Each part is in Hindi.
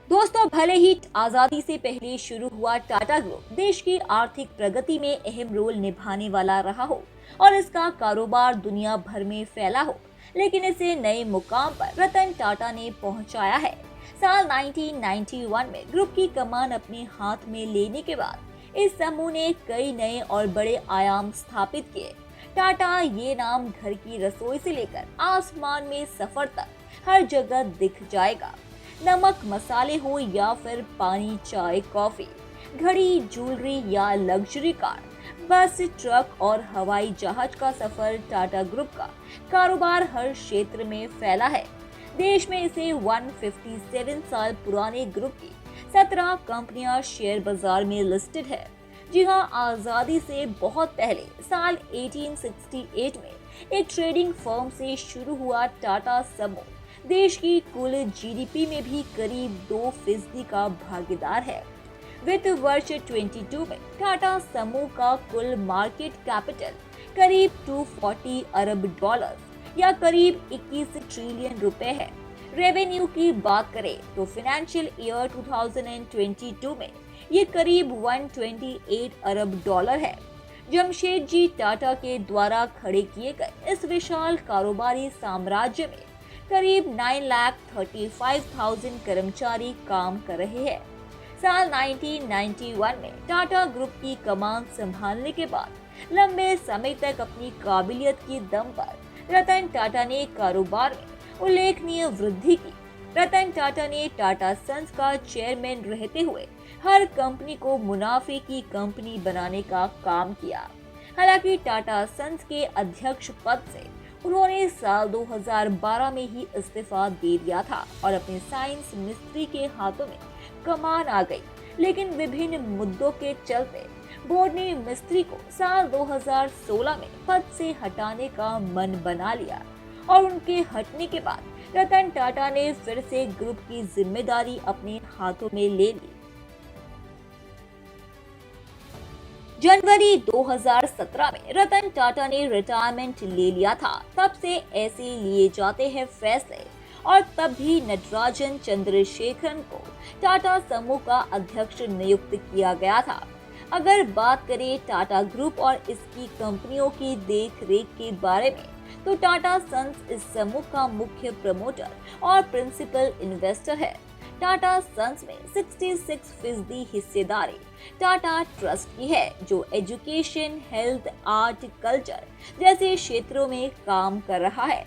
दोस्तों, भले ही आजादी से पहले शुरू हुआ टाटा ग्रुप देश की आर्थिक प्रगति में अहम रोल निभाने वाला रहा हो और इसका कारोबार दुनिया भर में फैला हो, लेकिन इसे नए मुकाम पर रतन टाटा ने पहुंचाया है। साल 1991 में ग्रुप की कमान अपने हाथ में लेने के बाद इस समूह ने कई नए और बड़े आयाम स्थापित किए। टाटा ये नाम घर की रसोई से लेकर आसमान में सफर तक हर जगह दिख जाएगा। नमक मसाले हो या फिर पानी, चाय, कॉफी, घड़ी, ज्वेलरी या लग्जरी कार, बस, ट्रक और हवाई जहाज का सफर, टाटा ग्रुप का कारोबार हर क्षेत्र में फैला है। देश में इसे 157 साल पुराने ग्रुप की 17 कंपनियां शेयर बाजार में लिस्टेड है। जी हां, आजादी से बहुत पहले साल 1868 में एक ट्रेडिंग फर्म से शुरू हुआ टाटा समूह देश की कुल जीडीपी में भी करीब 2% का भागीदार है। वित्त वर्ष 22 में टाटा समूह का कुल मार्केट कैपिटल करीब 240 अरब डॉलर या करीब 21 ट्रिलियन रुपए है। रेवेन्यू की बात करें तो फाइनेंशियल ईयर 2022 में ये करीब 128 अरब डॉलर है। जमशेदजी टाटा के द्वारा खड़े किए गए इस विशाल कारोबारी साम्राज्य में करीब 9,35,000 कर्मचारी काम कर रहे हैं। साल 1991 में टाटा ग्रुप की कमान संभालने के बाद लंबे समय तक अपनी काबिलियत की दम पर रतन टाटा ने कारोबार में उल्लेखनीय वृद्धि की। रतन टाटा ने टाटा सन्स का चेयरमैन रहते हुए हर कंपनी को मुनाफे की कंपनी बनाने का काम किया। हालांकि टाटा सन्स के अध्यक्ष पद से उन्होंने साल 2012 में ही इस्तीफा दे दिया था और अपने साइंस मिस्त्री के हाथों में कमान आ गई, लेकिन विभिन्न मुद्दों के चलते बोर्ड ने मिस्त्री को साल 2016 में पद से हटाने का मन बना लिया और उनके हटने के बाद रतन टाटा ने फिर से ग्रुप की जिम्मेदारी अपने हाथों में ले ली। जनवरी 2017 में रतन टाटा ने रिटायरमेंट ले लिया था। तब से ऐसे लिए जाते हैं फैसले और तब भी नटराजन चंद्रशेखरन को टाटा समूह का अध्यक्ष नियुक्त किया गया था। अगर बात करें टाटा ग्रुप और इसकी कंपनियों की देख रेख के बारे में, तो टाटा सन्स इस समूह का मुख्य प्रमोटर और प्रिंसिपल इन्वेस्टर है। टाटा सन्स में 66% हिस्सेदारी टाटा ट्रस्ट की है, जो एजुकेशन, हेल्थ, आर्ट, कल्चर जैसे क्षेत्रों में काम कर रहा है।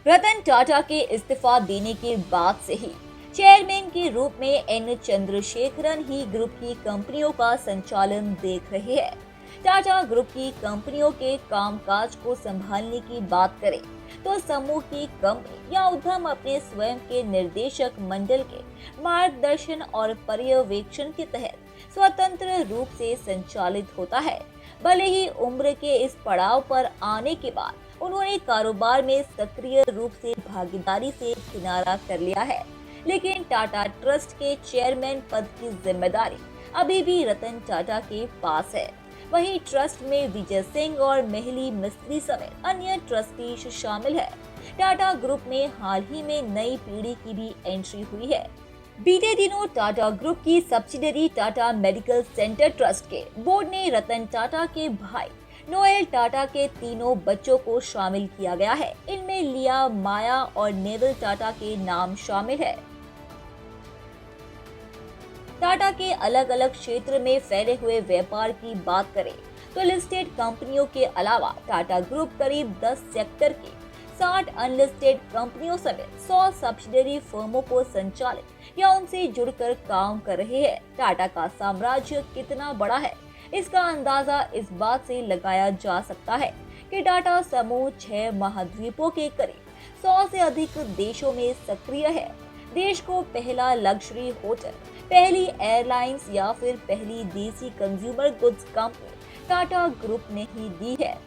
रतन टाटा के इस्तीफा देने के बाद से ही चेयरमैन के रूप में एन चंद्रशेखरन ही ग्रुप की कंपनियों का संचालन देख रहे हैं। टाटा ग्रुप की कंपनियों के कामकाज को संभालने की बात करें तो समूह की कंपनी या उद्यम अपने स्वयं के निर्देशक मंडल के मार्गदर्शन और पर्यवेक्षण के तहत स्वतंत्र रूप से संचालित होता है। भले ही उम्र के इस पड़ाव पर आने के बाद उन्होंने कारोबार में सक्रिय रूप से भागीदारी से किनारा कर लिया है, लेकिन टाटा ट्रस्ट के चेयरमैन पद की जिम्मेदारी अभी भी रतन टाटा के पास है। वहीं ट्रस्ट में विजय सिंह और मेहली मिस्त्री समेत अन्य ट्रस्टीज शामिल है। टाटा ग्रुप में हाल ही में नई पीढ़ी की भी एंट्री हुई है। बीते दिनों टाटा ग्रुप की subsidiary Tata medical centre trust के बोर्ड ने रतन टाटा के भाई नोएल टाटा के तीनों बच्चों को शामिल किया गया है। इनमें लिया, माया और नेवल टाटा के नाम शामिल है। टाटा के अलग अलग क्षेत्र में फैले हुए व्यापार की बात करें तो लिस्टेड कंपनियों के अलावा टाटा ग्रुप करीब 10 सेक्टर की 60 अनलिस्टेड कंपनियों समेत 100 सब्सिडरी फर्मों को संचालित या उनसे जुड़कर काम कर रहे हैं। टाटा का साम्राज्य कितना बड़ा है, इसका अंदाजा इस बात से लगाया जा सकता है कि टाटा समूह 6 महाद्वीपों के करीब 100 से अधिक देशों में सक्रिय है। देश को पहला लग्जरी होटल, पहली एयरलाइंस या फिर पहली देसी consumer goods company Tata group ने ही दी है।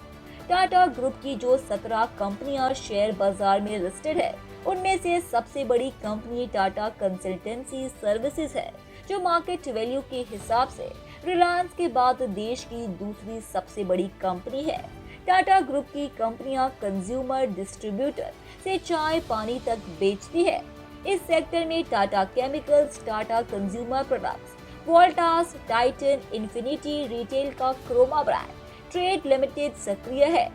टाटा ग्रुप की जो 17 कंपनियां शेयर बाजार में लिस्टेड है, उनमें से सबसे बड़ी कंपनी टाटा कंसल्टेंसी सर्विसेज है, जो मार्केट वैल्यू के हिसाब से रिलायंस के बाद देश की दूसरी सबसे बड़ी कंपनी है। टाटा ग्रुप की कंपनियां कंज्यूमर डिस्ट्रीब्यूटर से चाय पानी तक बेचती है। इस सेक्टर में Tata chemicals, Tata consumer products, Voltas, Titan, infinity retail का क्रोमा ब्रांड ट्रेड लिमिटेड सक्रिय है।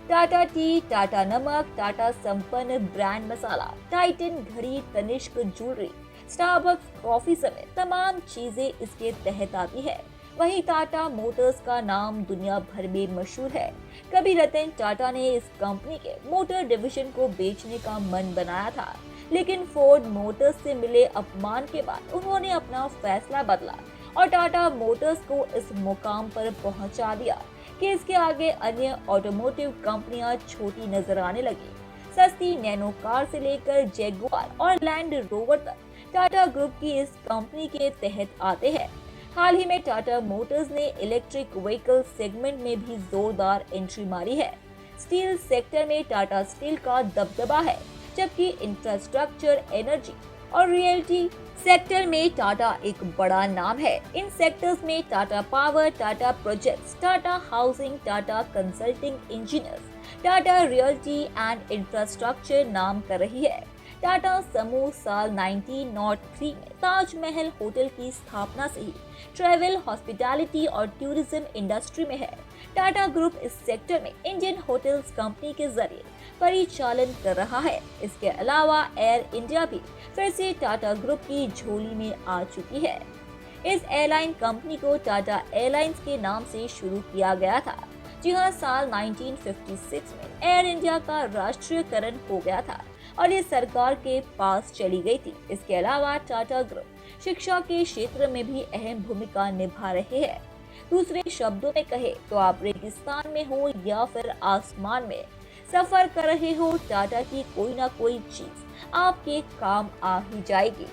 टाटा टी, टाटा नमक, टाटा संपन्न ब्रांड मसाला, टाइटन घड़ी, तनिष्क ज्वेलरी, स्टारबक्स कॉफी समेत तमाम चीजें इसके तहत आती है। वहीं टाटा मोटर्स का नाम दुनिया भर में मशहूर है। कभी रतन टाटा ने इस कंपनी के मोटर डिवीजन को बेचने का मन बनाया था, लेकिन फोर्ड मोटर्स से मिले अपमान के बाद उन्होंने अपना फैसला बदला और टाटा मोटर्स को इस मुकाम पर पहुंचा दिया कि इसके आगे अन्य ऑटोमोटिव कंपनियां छोटी नजर आने लगी। सस्ती नैनो कार से लेकर जैगुआर और लैंड रोवर तक टाटा ग्रुप की इस कंपनी के तहत आते हैं। हाल ही में टाटा मोटर्स ने इलेक्ट्रिक व्हीकल सेगमेंट में भी जोरदार एंट्री मारी है। स्टील सेक्टर में टाटा स्टील का दबदबा है, जबकि इंफ्रास्ट्रक्चर, एनर्जी और रियल्टी सेक्टर में टाटा एक बड़ा नाम है। इन सेक्टर्स में Tata power, Tata projects, Tata housing, Tata consulting engineers, Tata realty and infrastructure नाम कर रही है। टाटा समूह साल 1903 में ताजमहल होटल की स्थापना से ही ट्रैवल, हॉस्पिटैलिटी और टूरिज्म इंडस्ट्री में है। टाटा ग्रुप इस सेक्टर में इंडियन होटल्स कंपनी के जरिए परिचालन कर रहा है। इसके अलावा एयर इंडिया भी फिर से टाटा ग्रुप की झोली में आ चुकी है। इस एयरलाइन कंपनी को टाटा एयरलाइंस के नाम से शुरू किया गया था। जी हाँ, साल 1956 में एयर इंडिया का राष्ट्रीयकरण हो गया था और ये सरकार के पास चली गई थी। इसके अलावा टाटा ग्रुप शिक्षा के क्षेत्र में भी अहम भूमिका निभा रहे हैं। दूसरे शब्दों में कहे तो आप रेगिस्तान में हो या फिर आसमान में सफर कर रहे हो, टाटा की कोई ना कोई चीज आपके काम आ ही जाएगी।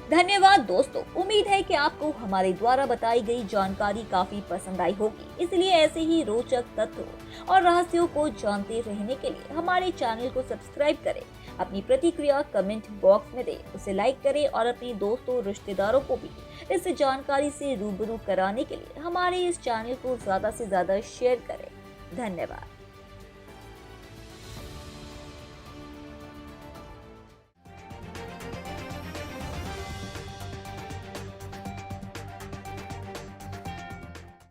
धन्यवाद दोस्तों, उम्मीद है कि आपको हमारे द्वारा बताई गई जानकारी काफी पसंद आई होगी। इसलिए ऐसे ही रोचक तथ्यों और रहस्यों को जानते रहने के लिए हमारे चैनल को सब्सक्राइब करें। अपनी प्रतिक्रिया कमेंट बॉक्स में दें, उसे लाइक करें और अपने दोस्तों, रिश्तेदारों को भी इस जानकारी से रूबरू कराने के लिए हमारे इस चैनल को ज्यादा से ज्यादा शेयर करें। धन्यवाद।